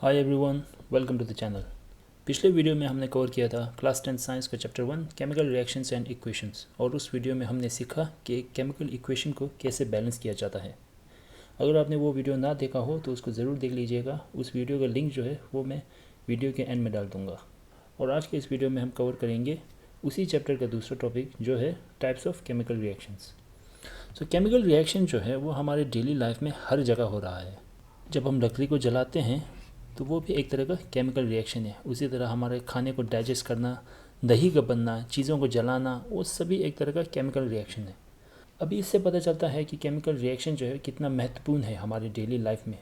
Hi everyone, welcome to the channel. पिछले video में हमने कवर किया था क्लास 10 साइंस का chapter 1 chemical reactions and equations, और उस वीडियो में हमने सीखा कि एक केमिकल इक्वेशन को कैसे बैलेंस किया जाता है। अगर आपने वो वीडियो ना देखा हो तो उसको ज़रूर देख लीजिएगा। उस वीडियो का लिंक जो है वो मैं वीडियो के एंड में डाल दूँगा। और आज के इस वीडियो में हम कवर करेंगे उसी चैप्टर का दूसरा टॉपिक जो है types of chemical reactions. So chemical reaction जो है वो हमारे डेली लाइफ में हर जगह हो रहा है। जब हम लकड़ी को जलाते हैं तो वो भी एक तरह का केमिकल रिएक्शन है। उसी तरह हमारे खाने को डाइजेस्ट करना, दही का बनना, चीज़ों को जलाना, वो सभी एक तरह का केमिकल रिएक्शन है। अभी इससे पता चलता है कि केमिकल रिएक्शन जो है कितना महत्वपूर्ण है हमारी डेली लाइफ में।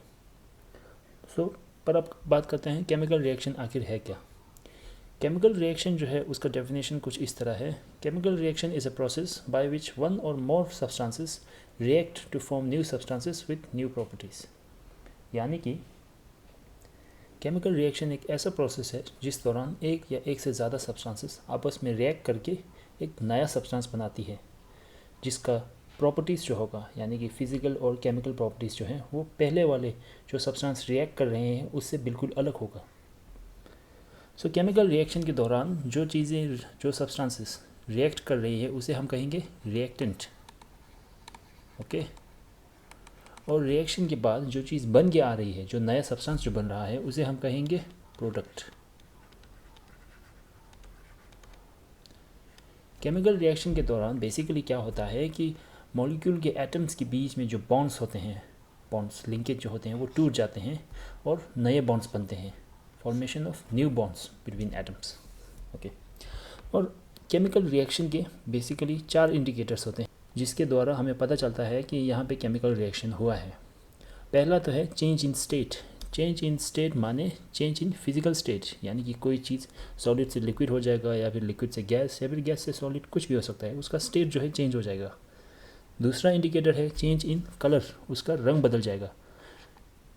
पर अब बात करते हैं केमिकल रिएक्शन आखिर है क्या। केमिकल रिएक्शन जो है उसका डेफिनेशन कुछ इस तरह है। Chemical reaction is a process by which one or more substances react to form new substances with new properties. यानी कि केमिकल रिएक्शन एक ऐसा प्रोसेस है जिस दौरान एक या एक से ज़्यादा सब्सटेंसेस आपस में रिएक्ट करके एक नया सब्सटेंस बनाती है, जिसका प्रॉपर्टीज़ जो होगा यानी कि फिज़िकल और केमिकल प्रॉपर्टीज़ जो हैं वो पहले वाले जो सब्सटेंस रिएक्ट कर रहे हैं उससे बिल्कुल अलग होगा। सो केमिकल रिएक्शन के दौरान जो चीज़ें, जो सब्सटेंसेस रिएक्ट कर रही है उसे हम कहेंगे रिएक्टेंट। ओके। और रिएक्शन के बाद जो चीज़ बन के आ रही है, जो नया सब्सटेंस जो बन रहा है, उसे हम कहेंगे प्रोडक्ट। केमिकल रिएक्शन के दौरान बेसिकली क्या होता है कि मॉलिक्यूल के एटम्स के बीच में जो बॉन्ड्स होते हैं, बॉन्ड्स लिंकेज जो होते हैं वो टूट जाते हैं और नए बॉन्ड्स बनते हैं, formation of new bonds between atoms. Okay. और केमिकल रिएक्शन के बेसिकली 4 इंडिकेटर्स होते हैं जिसके द्वारा हमें पता चलता है कि यहाँ पे केमिकल रिएक्शन हुआ है। पहला तो है change in state. Change in state माने चेंज इन फिजिकल स्टेट, यानी कि कोई चीज़ सॉलिड से लिक्विड हो जाएगा या फिर लिक्विड से गैस या फिर गैस से सॉलिड, कुछ भी हो सकता है, उसका स्टेट जो है चेंज हो जाएगा। दूसरा इंडिकेटर है चेंज इन कलर, उसका रंग बदल जाएगा।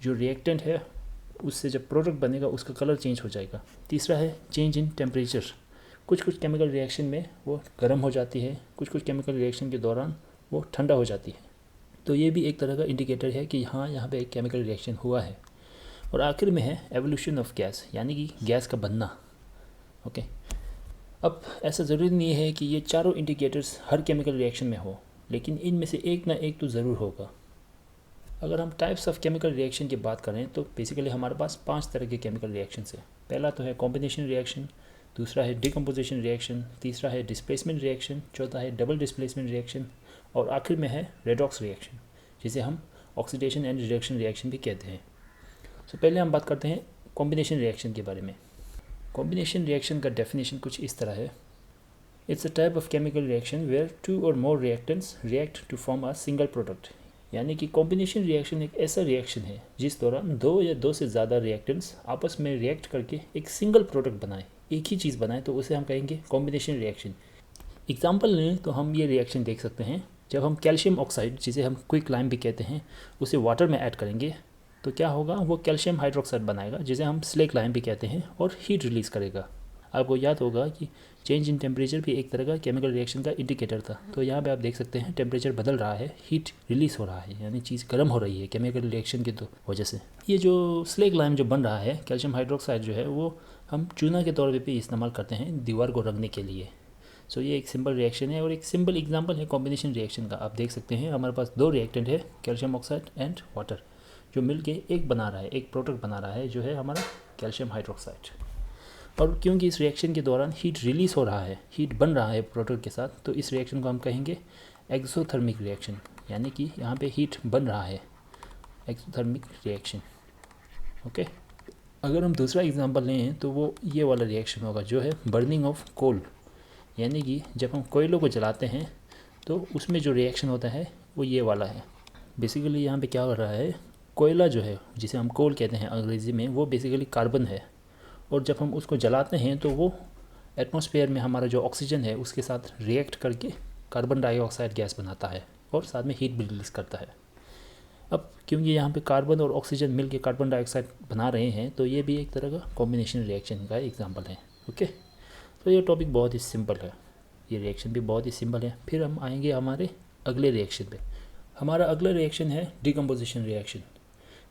जो रिएक्टेंट है उससे जब प्रोडक्ट बनेगा उसका कलर चेंज हो जाएगा। तीसरा है चेंज इन टेम्परेचर। कुछ केमिकल रिएक्शन में वो गर्म हो जाती है, कुछ केमिकल रिएक्शन के दौरान वो ठंडा हो जाती है। तो ये भी एक तरह का इंडिकेटर है कि हाँ, यहाँ पे एक केमिकल रिएक्शन हुआ है। और आखिर में है एवोल्यूशन ऑफ गैस, यानी कि गैस का बनना। ओके। अब ऐसा ज़रूरी नहीं है कि ये चारों इंडिकेटर्स हर केमिकल रिएक्शन में हो, लेकिन इनमें से एक ना एक तो ज़रूर होगा। अगर हम टाइप्स ऑफ केमिकल रिएक्शन की बात करें तो बेसिकली हमारे पास 5 तरह के केमिकल रिएक्शंस हैं। पहला तो है कॉम्बिनेशन रिएक्शन, दूसरा है डिकम्पोजिशन रिएक्शन, तीसरा है डिस्प्लेसमेंट रिएक्शन, चौथा है डबल डिस्प्लेसमेंट रिएक्शन, और आखिर में है रेडॉक्स रिएक्शन, जिसे हम ऑक्सीडेशन एंड रिडक्शन रिएक्शन भी कहते हैं। तो पहले हम बात करते हैं कॉम्बिनेशन रिएक्शन के बारे में। कॉम्बिनेशन रिएक्शन का डेफिनेशन कुछ इस तरह है। It's a type of chemical reaction where 2 or more reactants react to form a single product. यानी कि कॉम्बिनेशन रिएक्शन एक ऐसा रिएक्शन है जिस दौरान 2 या 2 से ज़्यादा रिएक्टेंट्स आपस में रिएक्ट करके एक सिंगल प्रोडक्ट बनाए, एक ही चीज़ बनाए, तो उसे हम कहेंगे कॉम्बिनेशन रिएक्शन। एग्जाम्पल लें तो हम ये रिएक्शन देख सकते हैं। जब हम कैल्शियम ऑक्साइड, जिसे हम क्विक लाइम भी कहते हैं, उसे वाटर में ऐड करेंगे तो क्या होगा, वो कैल्शियम हाइड्रोक्साइड बनाएगा, जिसे हम स्लेक लाइम भी कहते हैं, और हीट रिलीज़ करेगा। आपको याद होगा कि चेंज इन टेम्परेचर भी एक तरह का केमिकल रिएक्शन का इंडिकेटर था। तो यहाँ पे आप देख सकते हैं टेम्परेचर बदल रहा है, हीट रिलीज़ हो रहा है, यानी चीज़ गर्म हो रही है केमिकल रिएक्शन की वजह से। ये जो स्लेक लाइम जो बन रहा है, कैल्शियम हाइड्रोक्साइड जो है, वो हम चूना के तौर पर भी इस्तेमाल करते हैं दीवार को रंगने के लिए। सो ये एक सिंपल रिएक्शन है और एक सिंपल एग्जांपल है कॉम्बिनेशन रिएक्शन का। आप देख सकते हैं हमारे पास 2 रिएक्टेंट है, कैल्शियम ऑक्साइड एंड वाटर, जो मिलके एक बना रहा है, एक प्रोडक्ट बना रहा है, जो है हमारा कैल्शियम हाइड्रोक्साइड। और क्योंकि इस रिएक्शन के दौरान हीट रिलीज़ हो रहा है, हीट बन रहा है प्रोडक्ट के साथ, तो इस रिएक्शन को हम कहेंगे एक्सोथर्मिक रिएक्शन, यानी कि यहाँ पे हीट बन रहा है, एक्सोथर्मिक रिएक्शन। ओके। अगर हम दूसरा एग्जांपल लें तो वो ये वाला रिएक्शन होगा, जो है बर्निंग ऑफ कोल। यानी कि जब हम कोयलों को जलाते हैं तो उसमें जो रिएक्शन होता है वो ये वाला है। बेसिकली यहाँ पे क्या हो रहा है, कोयला जो है, जिसे हम कोल कहते हैं अंग्रेज़ी में, वो बेसिकली कार्बन है, और जब हम उसको जलाते हैं तो वो एटमॉस्फेयर में हमारा जो ऑक्सीजन है उसके साथ रिएक्ट करके कार्बन डाइऑक्साइड गैस बनाता है और साथ में हीट भी रिलीज़ करता है। अब क्योंकि यहाँ पे कार्बन और ऑक्सीजन मिल के कार्बन डाइऑक्साइड बना रहे हैं, तो ये भी एक तरह का कॉम्बिनेशन रिएक्शन का एग्जाम्पल है। ओके। तो ये टॉपिक बहुत ही सिंपल है, ये रिएक्शन भी बहुत ही सिंपल है। फिर हम आएंगे हमारे अगले रिएक्शन पे। हमारा अगला रिएक्शन है डिकम्पोजिशन रिएक्शन।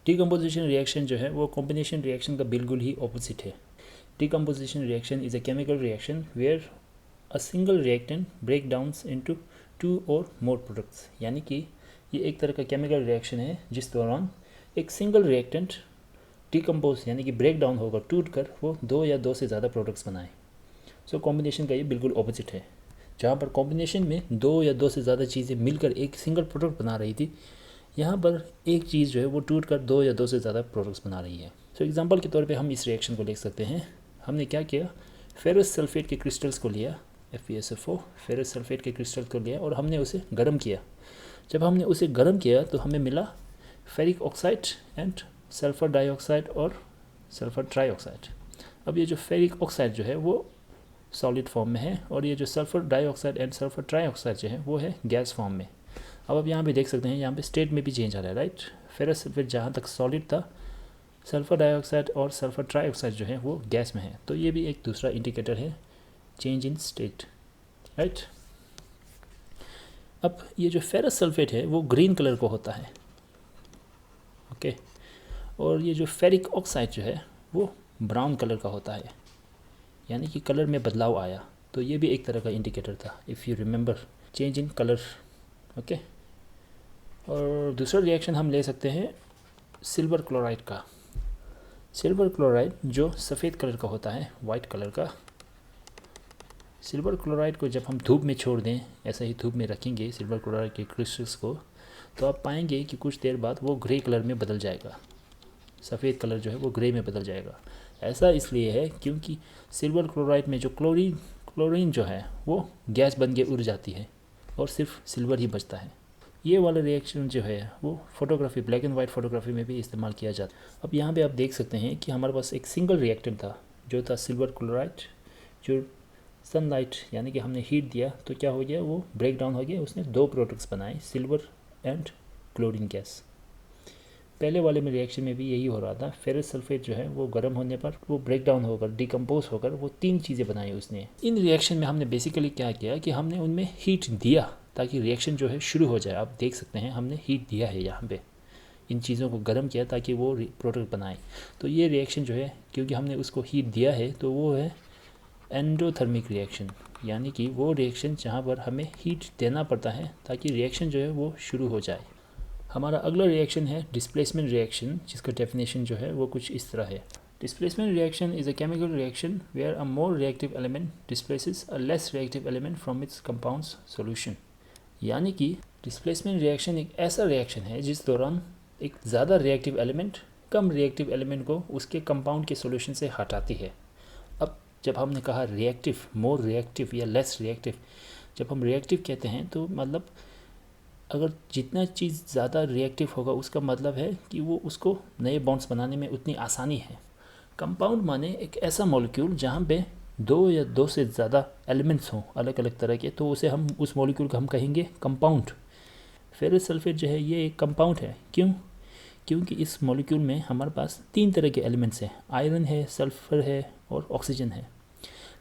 डिकम्पोजिशन रिएक्शन जो है वो कॉम्बिनेशन रिएक्शन का बिल्कुल ही ऑपोजिट है। Decomposition reaction is a chemical reaction where a single reactant break downs into 2 or more products, यानी कि ये एक तरह का केमिकल रिएक्शन है जिस दौरान एक सिंगल रिएक्टेंट डिकम्पोज यानी कि ब्रेक डाउन होकर टूट कर वो 2 या 2 से ज़्यादा प्रोडक्ट्स बनाए। सो कॉम्बिनेशन का ये बिल्कुल ऑपोजिट है। जहाँ पर कॉम्बिनेशन में 2 या 2 से ज़्यादा चीज़ें मिलकर एक सिंगल प्रोडक्ट बना रही थी, यहाँ पर एक चीज़ जो है वो टूट कर 2 या 2 से ज़्यादा प्रोडक्ट्स बना रही है। सो एग्जांपल के तौर पे हम इस रिएक्शन को देख सकते हैं। हमने क्या किया, फेरस सल्फेट के क्रिस्टल्स को लिया, FeSO4 फेरस सल्फेट के क्रिस्टल को लिया और हमने उसे गर्म किया। जब हमने उसे गर्म किया तो हमें मिला ferric oxide and sulphur dioxide और सल्फ़र ट्राइऑक्साइड। अब ये जो फेरिक ऑक्साइड जो है वो सॉलिड फॉर्म में है और ये जो sulphur dioxide and sulphur trioxide जो है वो है गैस फॉर्म में। अब आप यहाँ पे देख सकते हैं, यहाँ पे स्टेट में भी चेंज आ रहा है, राइट। फेरस सल्फेट जहाँ तक सॉलिड था, सल्फ़र डाइऑक्साइड और सल्फ़र ट्राइऑक्साइड जो है वो गैस में है। तो ये भी एक दूसरा इंडिकेटर है चेंज इन स्टेट, राइट। अब ये जो फेरस सल्फेट है वो ग्रीन कलर को होता है, ओके, और ये जो फेरिक ऑक्साइड जो है वो ब्राउन कलर का होता है, यानी कि कलर में बदलाव आया। तो ये भी एक तरह का इंडिकेटर था, if you remember, change in colour, okay. और दूसरा रिएक्शन हम ले सकते हैं सिल्वर क्लोराइड का। सिल्वर क्लोराइड जो सफ़ेद कलर का होता है, वाइट कलर का, सिल्वर क्लोराइड को जब हम धूप में छोड़ दें, ऐसा ही धूप में रखेंगे सिल्वर क्लोराइड के क्रिस्टल्स को, तो आप पाएंगे कि कुछ देर बाद वो ग्रे कलर में बदल जाएगा, सफ़ेद कलर जो है वो ग्रे में बदल जाएगा। ऐसा इसलिए है क्योंकि सिल्वर क्लोराइड में जो क्लोरीन जो है वो गैस बन के उड़ जाती है और सिर्फ सिल्वर ही बचता है। ये वाला रिएक्शन जो है वो photography, black and white photography में भी इस्तेमाल किया जाता है। अब यहाँ पे आप देख सकते हैं कि हमारे पास एक सिंगल रिएक्टेंट था जो था सिल्वर क्लोराइड, जो सनलाइट यानी कि हमने हीट दिया तो क्या हो गया, वो ब्रेक डाउन हो गया, उसने 2 प्रोडक्ट्स बनाए, सिल्वर एंड क्लोरीन गैस। पहले वाले में रिएक्शन में भी यही हो रहा था, फेरस सल्फेट जो है वो गर्म होने पर वो ब्रेक डाउन होकर डिकम्पोज होकर वो 3 चीज़ें बनाई उसने। इन रिएक्शन में हमने बेसिकली क्या किया कि हमने उनमें हीट दिया ताकि रिएक्शन जो है शुरू हो जाए। आप देख सकते हैं हमने हीट दिया है, यहाँ पे इन चीज़ों को गर्म किया ताकि वो प्रोडक्ट बनाए। तो ये रिएक्शन जो है क्योंकि हमने उसको हीट दिया है तो वो है एंडोथर्मिक रिएक्शन, यानी कि वो रिएक्शन जहाँ पर हमें हीट देना पड़ता है ताकि रिएक्शन जो है वो शुरू हो जाए। हमारा अगला रिएक्शन है डिस्प्लेसमेंट रिएक्शन, जिसका डेफिनेशन जो है वो कुछ इस तरह है। Displacement reaction is a chemical reaction where a more reactive element displaces a less reactive element from its compounds solution. यानी कि डिस्प्लेसमेंट रिएक्शन एक ऐसा रिएक्शन है जिस दौरान एक ज़्यादा रिएक्टिव एलिमेंट कम रिएक्टिव एलिमेंट को उसके कंपाउंड के सॉल्यूशन से हटाती है। अब जब हमने कहा रिएक्टिव, मोर रिएक्टिव या लेस रिएक्टिव, जब हम रिएक्टिव कहते हैं तो मतलब अगर जितना चीज़ ज़्यादा रिएक्टिव होगा उसका मतलब है कि वो उसको नए बॉन्ड्स बनाने में उतनी आसानी है। कंपाउंड माने एक ऐसा मॉलिक्यूल जहाँ पे 2 या 2 से ज़्यादा एलिमेंट्स हों अलग अलग तरह के, तो उसे हम उस मॉलिक्यूल को हम कहेंगे कंपाउंड। फेरस सल्फेट जो है ये एक कंपाउंड है। क्यों? क्योंकि इस मॉलिक्यूल में हमारे पास 3 तरह के एलिमेंट्स हैं, आयरन है, सल्फ़र है और ऑक्सीजन है।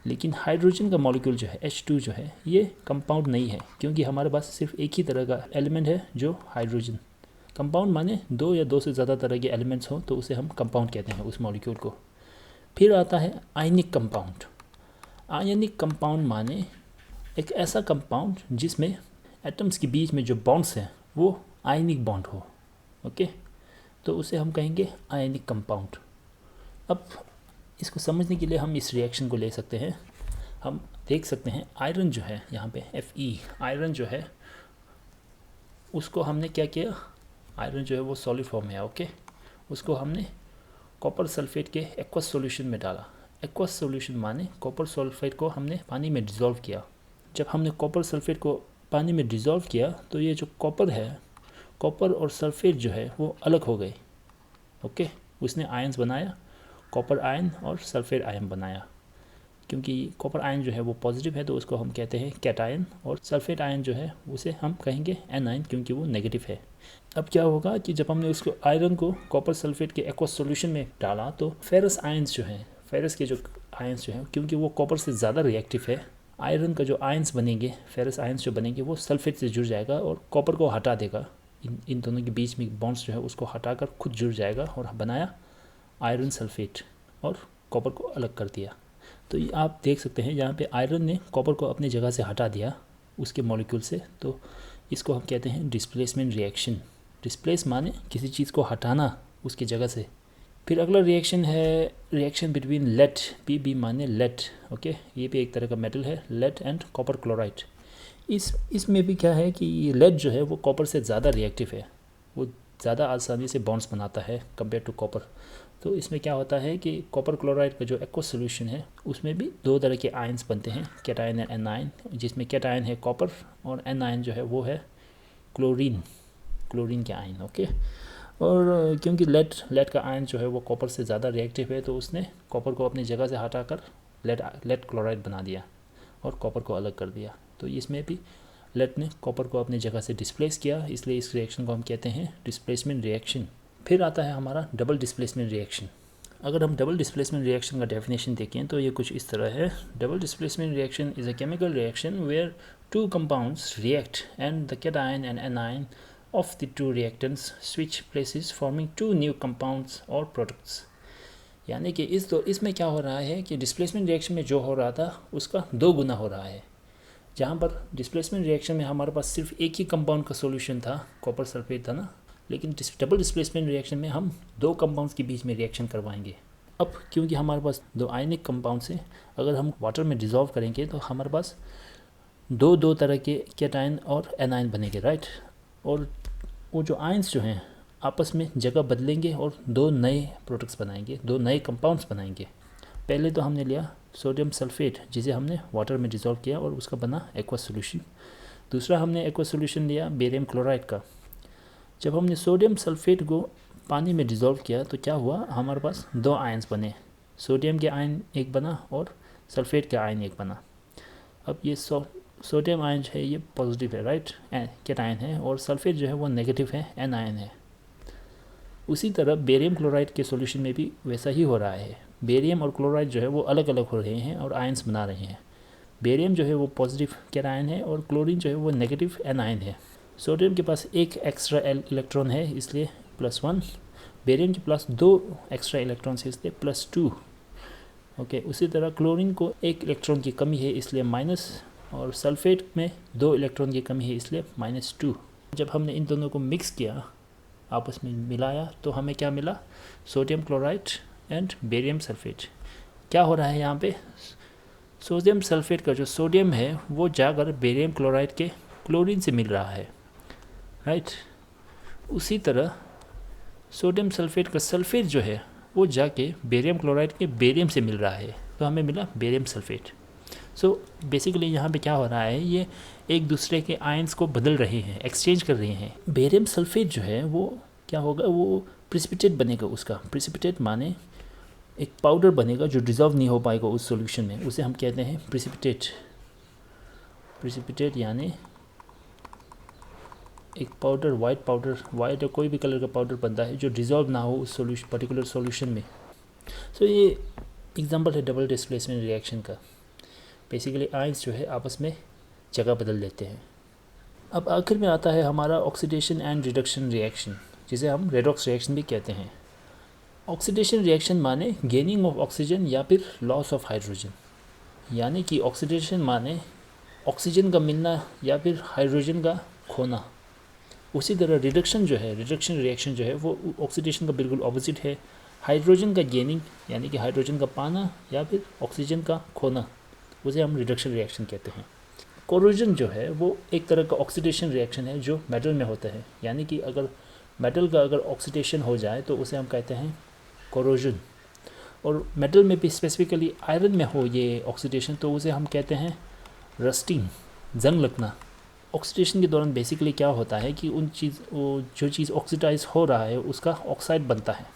लेकिन हाइड्रोजन का मॉलिक्यूल जो है H2 जो है ये कंपाउंड नहीं है, क्योंकि हमारे पास सिर्फ एक ही तरह का एलिमेंट है जो हाइड्रोजन। कंपाउंड माने 2 या 2 से ज़्यादा तरह के एलिमेंट्स हों तो उसे हम कंपाउंड कहते हैं उस मॉलिक्यूल को। फिर आता है आयनिक कंपाउंड। आयनिक कंपाउंड माने एक ऐसा कंपाउंड जिसमें एटम्स के बीच में जो बॉन्ड्स हैं वो आयनिक बॉन्ड हो, ओके, तो उसे हम कहेंगे आयनिक कंपाउंड। अब इसको समझने के लिए हम इस रिएक्शन को ले सकते हैं। हम देख सकते हैं आयरन जो है यहाँ पे Fe, आयरन जो है उसको हमने क्या किया, आयरन जो है वो सॉलिड फॉर्म में है, ओके, उसको हमने कॉपर सल्फेट के एक्वस सॉल्यूशन में डाला। एक्वस सॉल्यूशन माने कॉपर सल्फेट को हमने पानी में डिज़ोल्व किया। जब हमने कॉपर सल्फेट को पानी में डिज़ोल्व किया तो ये जो कॉपर है, कॉपर और सल्फेट जो है वो अलग हो गए, ओके, उसने आयन्स बनाया, कॉपर आयन और सल्फेट आयन बनाया। क्योंकि कॉपर आयन जो है वो पॉजिटिव है तो उसको हम कहते हैं कैटायन, और सल्फेट आयन जो है उसे हम कहेंगे एनायन क्योंकि वो नेगेटिव है। अब क्या होगा कि जब हमने उसको आयरन को कॉपर सल्फेट के एक्वस सॉल्यूशन में डाला तो फेरस आयंस जो हैं, फेरस के जो आयंस जो हैं, क्योंकि वो कॉपर से ज़्यादा रिएक्टिव है, आयरन का जो आयंस बनेंगे, फेरस आयंस जो बनेंगे वो सल्फेट से जुड़ जाएगा और कॉपर को हटा देगा, इन दोनों के बीच में बॉन्ड्स जो है उसको हटाकर खुद जुड़ जाएगा और बनाया आयरन सल्फेट और कॉपर को अलग कर दिया। तो ये आप देख सकते हैं यहाँ पे आयरन ने कॉपर को अपनी जगह से हटा दिया उसके मॉलिक्यूल से, तो इसको हम कहते हैं डिस्प्लेसमेंट रिएक्शन। डिस्प्लेस माने किसी चीज़ को हटाना उसकी जगह से। फिर अगला रिएक्शन है रिएक्शन बिटवीन लेड, पी माने लेड, ओके, ये भी एक तरह का मेटल है, लेड एंड कॉपर क्लोराइड। इसमें भी क्या है कि लेड जो है वो कॉपर से ज़्यादा रिएक्टिव है, वो ज़्यादा आसानी से बॉन्ड्स बनाता है कंपेयर टू कॉपर। तो इसमें क्या होता है कि कॉपर क्लोराइड का जो एक्वस सॉल्यूशन है उसमें भी दो तरह के आयंस बनते हैं, कैटायन एंड एनायन, जिसमें कैटायन है कॉपर और एनायन जो है वो है क्लोरीन के आयन, ओके। और क्योंकि लेड का आयन जो है वो कॉपर से ज़्यादा रिएक्टिव है तो उसने कॉपर को अपनी जगह से हटाकर लेड क्लोराइड बना दिया और कॉपर को अलग कर दिया। तो इसमें भी लेड ने कॉपर को अपनी जगह से डिस्प्लेस किया, इसलिए इस रिएक्शन को हम कहते हैं डिस्प्लेसमेंट रिएक्शन। फिर आता है हमारा डबल डिस्प्लेसमेंट रिएक्शन। अगर हम डबल डिस्प्लेसमेंट रिएक्शन का डेफिनेशन देखें तो ये कुछ इस तरह है। Double displacement reaction is a chemical reaction where two compounds react and the cation and anion of the two reactants switch places forming two new compounds or products। यानी कि इसमें क्या हो रहा है कि डिस्प्लेसमेंट रिएक्शन में जो हो रहा था उसका 2 गुना हो रहा है। जहाँ पर डिस्प्लेसमेंट रिएक्शन में हमारे पास सिर्फ एक ही कंपाउंड का सॉल्यूशन था, कॉपर सल्फेट था ना, लेकिन डबल डिस्प्लेसमेंट रिएक्शन में हम 2 कंपाउंड्स के बीच में रिएक्शन करवाएंगे। अब क्योंकि हमारे पास 2 आयनिक कंपाउंड्स हैं, अगर हम वाटर में डिज़ोल्व करेंगे तो हमारे पास दो तरह के कैटायन और एनायन बनेंगे, राइट। और वो जो आयंस जो हैं आपस में जगह बदलेंगे और 2 नए प्रोडक्ट्स बनाएंगे, 2 नए कंपाउंड्स बनाएंगे। पहले तो हमने लिया सोडियम सल्फेट जिसे हमने वाटर में डिज़ोल्व किया और उसका बना एक्वस सॉल्यूशन। दूसरा हमने एक्वस सॉल्यूशन लिया बेरियम क्लोराइड का। जब हमने सोडियम सल्फेट को पानी में डिज़ोल्व किया तो क्या हुआ, हमारे पास 2 आयंस बने, सोडियम के आयन एक बना और सल्फेट का आयन एक बना। अब ये सोडियम आयन जो है ये पॉजिटिव है, राइट, कैटायन है, और सल्फेट जो है वो नेगेटिव है, एनायन है। उसी तरह बेरियम क्लोराइड के सॉल्यूशन में भी वैसा ही हो रहा है। बेरियम और क्लोराइड जो है वो अलग अलग हो रहे हैं और आयंस बना रहे हैं। बेरियम जो है वो पॉजिटिव कैटायन है और क्लोरीन जो है वो नेगेटिव एनायन है। सोडियम के पास एक एक्स्ट्रा इलेक्ट्रॉन है इसलिए +1, बेरियम के पास 2 एक्स्ट्रा इलेक्ट्रॉन है इसलिए +2, ओके। उसी तरह क्लोरीन को 1 इलेक्ट्रॉन की कमी है इसलिए माइनस, और सल्फेट में 2 इलेक्ट्रॉन की कमी है इसलिए -2। जब हमने इन दोनों को मिक्स किया, आपस में मिलाया, तो हमें क्या मिला, sodium chloride and barium sulphate. क्या हो रहा है यहाँ पे, सोडियम सल्फेट का जो सोडियम है वो जाकर बेरियम क्लोराइड के क्लोरीन से मिल रहा है, राइट। उसी तरह सोडियम सल्फेट का सल्फेट जो है वो जाके बेरियम क्लोराइड के बेरियम से मिल रहा है, तो हमें मिला बेरियम सल्फेट। सो बेसिकली यहाँ पे क्या हो रहा है, ये एक दूसरे के आयंस को बदल रहे हैं, एक्सचेंज कर रहे हैं। बेरियम सल्फेट जो है वो क्या होगा, वो प्रिसिपिटेट बनेगा। उसका प्रिसिपिटेट माने एक पाउडर बनेगा जो डिज़ोल्व नहीं हो पाएगा उस सॉल्यूशन में, उसे हम कहते हैं प्रिसिपिटेट। प्रिसिपिटेट यानी एक पाउडर, वाइट या कोई भी कलर का पाउडर बनता है जो डिज़ोल्व ना हो उस सॉल्यूशन, पर्टिकुलर सॉल्यूशन में। सो ये एग्जांपल है डबल डिस्प्लेसमेंट रिएक्शन का। बेसिकली आयंस जो है आपस में जगह बदल देते हैं। अब आखिर में आता है हमारा ऑक्सीडेशन एंड रिडक्शन रिएक्शन, जिसे हम रेडॉक्स रिएक्शन भी कहते हैं। ऑक्सीडेशन रिएक्शन माने गेनिंग ऑफ ऑक्सीजन या फिर लॉस ऑफ हाइड्रोजन, यानी कि ऑक्सीडेशन माने ऑक्सीजन का मिलना या फिर हाइड्रोजन का खोना। उसी तरह रिडक्शन जो है, रिडक्शन रिएक्शन जो है वो ऑक्सीडेशन का बिल्कुल ऑपोजिट है, हाइड्रोजन का गेनिंग यानी कि हाइड्रोजन का पाना या फिर ऑक्सीजन का खोना, उसे हम रिडक्शन रिएक्शन कहते हैं। कोरोजन जो है वो एक तरह का ऑक्सीडेशन रिएक्शन है जो मेटल में होता है, यानी कि अगर मेटल का अगर ऑक्सीडेशन हो जाए तो उसे हम कहते हैं कोरोजन। और मेटल में भी स्पेसिफिकली आयरन में हो ये ऑक्सीडेशन तो उसे हम कहते हैं रस्टिंग, जंग लगना। ऑक्सीडेशन के दौरान बेसिकली क्या होता है कि जो चीज़ ऑक्सीडाइज हो रहा है उसका ऑक्साइड बनता है।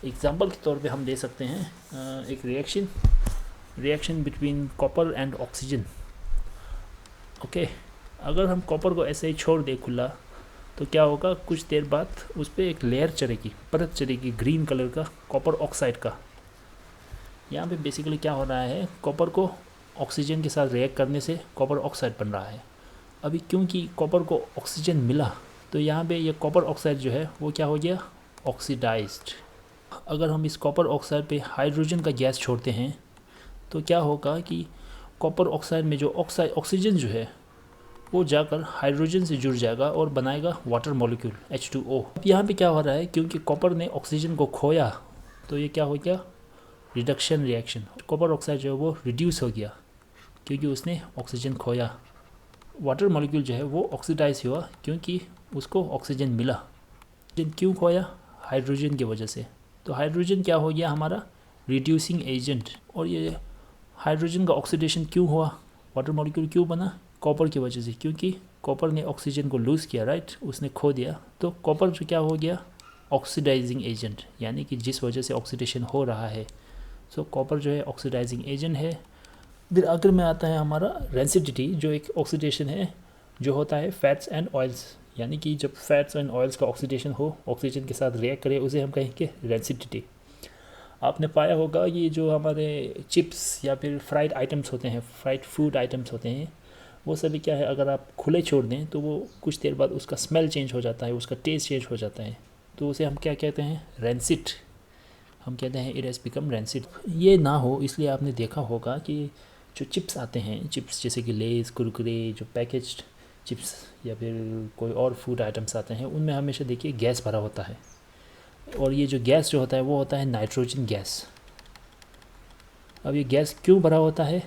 एग्जाम्पल के तौर पे हम दे सकते हैं एक reaction between copper and oxygen, okay. अगर हम कॉपर को ऐसे ही छोड़ दें खुला तो क्या होगा, कुछ देर बाद उस पर एक लेयर चढ़ेगी, परत चढ़ेगी ग्रीन कलर का कॉपर ऑक्साइड का। यहाँ पे बेसिकली क्या हो रहा है, कॉपर को ऑक्सीजन के साथ रिएक्ट करने से कॉपर ऑक्साइड बन रहा है। अभी क्योंकि कॉपर को ऑक्सीजन मिला तो तो यहाँ पे ये कॉपर ऑक्साइड जो है वो क्या हो गया, ऑक्सीडाइज्ड। अगर हम इस कॉपर ऑक्साइड पे हाइड्रोजन का गैस छोड़ते हैं तो क्या होगा कि कॉपर ऑक्साइड में जो ऑक्सीजन जो है वो जाकर हाइड्रोजन से जुड़ जाएगा और बनाएगा वाटर मॉलिक्यूल H2O। अब यहाँ पे क्या हो रहा है, क्योंकि कॉपर ने ऑक्सीजन को खोया तो ये क्या हो गया, रिडक्शन रिएक्शन। कॉपर ऑक्साइड जो है वो रिड्यूस हो गया क्योंकि उसने ऑक्सीजन खोया। वाटर मॉलिक्यूल जो है वो ऑक्सीडाइज हुआ क्योंकि उसको ऑक्सीजन मिला। ऑक्सीजन क्यों खोया, हाइड्रोजन की वजह से। तो हाइड्रोजन क्या हो गया, हमारा रिड्यूसिंग एजेंट। और ये हाइड्रोजन का ऑक्सीडेशन क्यों हुआ, वाटर मॉलिक्यूल क्यों बना, कॉपर की वजह से, क्योंकि कॉपर ने ऑक्सीजन को लूज़ किया, राइट, उसने खो दिया। तो कॉपर जो क्या हो गया, ऑक्सीडाइजिंग एजेंट, यानी कि जिस वजह से ऑक्सीडेशन हो रहा है। सो कॉपर जो है ऑक्सीडाइजिंग एजेंट है। फिर आखिर में आता है हमारा रेंसिडिटी, जो एक ऑक्सीडेशन है जो होता है फैट्स एंड ऑयल्स, यानी कि जब फैट्स एंड ऑयल्स का ऑक्सीडेशन हो, ऑक्सीजन के साथ रिएक्ट करे, उसे हम कहेंगे रेंसिडिटी। आपने पाया होगा ये जो हमारे चिप्स या फिर फ्राइड आइटम्स होते हैं, फ्राइड फूड आइटम्स होते हैं, वो सभी क्या है, अगर आप खुले छोड़ दें तो वो कुछ देर बाद उसका स्मेल चेंज हो जाता है, उसका टेस्ट चेंज हो जाता है। तो उसे हम क्या कहते हैं, रेंसिड। हम कहते हैं इट हैज़ बिकम रेंसिड। ये ना हो इसलिए आपने देखा होगा कि जो चिप्स आते हैं, चिप्स जैसे कि लेज़, कुरकुरे, जो पैकेज्ड चिप्स या फिर कोई और फूड आइटम्स आते हैं, उनमें हमेशा देखिए गैस भरा होता है। और ये जो गैस जो होता है वो होता है नाइट्रोजन गैस। अब ये गैस क्यों भरा होता है,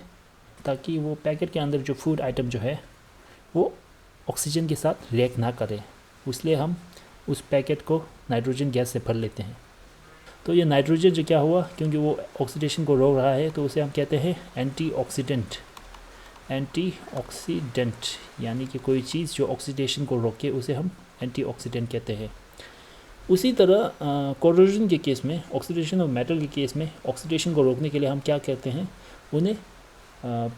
ताकि वो पैकेट के अंदर जो फूड आइटम जो है वो ऑक्सीजन के साथ रिएक्ट ना करे, इसलिए हम उस पैकेट को नाइट्रोजन गैस से भर लेते हैं। तो ये नाइट्रोजन जो क्या हुआ, क्योंकि वो ऑक्सीडेशन को रोक रहा है, तो उसे हम कहते हैं एंटीऑक्सीडेंट। एंटीऑक्सीडेंट यानी कि कोई चीज़ जो ऑक्सीडेशन को रोके उसे हम एंटीऑक्सीडेंट कहते हैं। उसी तरह कोरोजन के केस में, ऑक्सीडेशन ऑफ मेटल के केस में, ऑक्सीडेशन को रोकने के लिए हम क्या करते हैं, उन्हें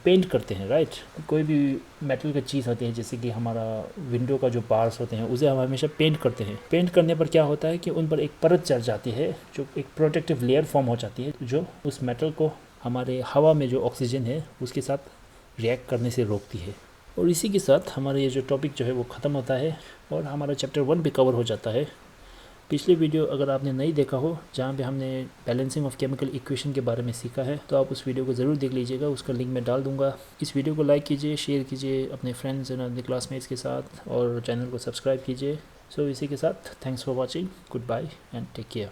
पेंट करते हैं, राइट। कोई भी मेटल की चीज़ होती है, जैसे कि हमारा विंडो का जो बार्स होते हैं, उसे हम हमेशा पेंट करते हैं। पेंट करने पर क्या होता है कि उन पर एक परत चढ़ जाती है, जो एक प्रोटेक्टिव लेयर फॉर्म हो जाती है, जो उस मेटल को हमारे हवा में जो ऑक्सीजन है उसके साथ रिएक्ट करने से रोकती है। और इसी के साथ हमारा ये जो टॉपिक जो है वो ख़त्म होता है और हमारा चैप्टर 1 भी कवर हो जाता है। पिछली वीडियो अगर आपने नहीं देखा हो, जहाँ पे हमने बैलेंसिंग ऑफ केमिकल इक्वेशन के बारे में सीखा है, तो आप उस वीडियो को ज़रूर देख लीजिएगा, उसका लिंक मैं डाल दूँगा। इस वीडियो को लाइक कीजिए, शेयर कीजिए अपने फ्रेंड्स एंड अपने क्लासमेट्स के साथ, और चैनल को सब्सक्राइब कीजिए। सो इसी के साथ thanks for watching, goodbye and take care.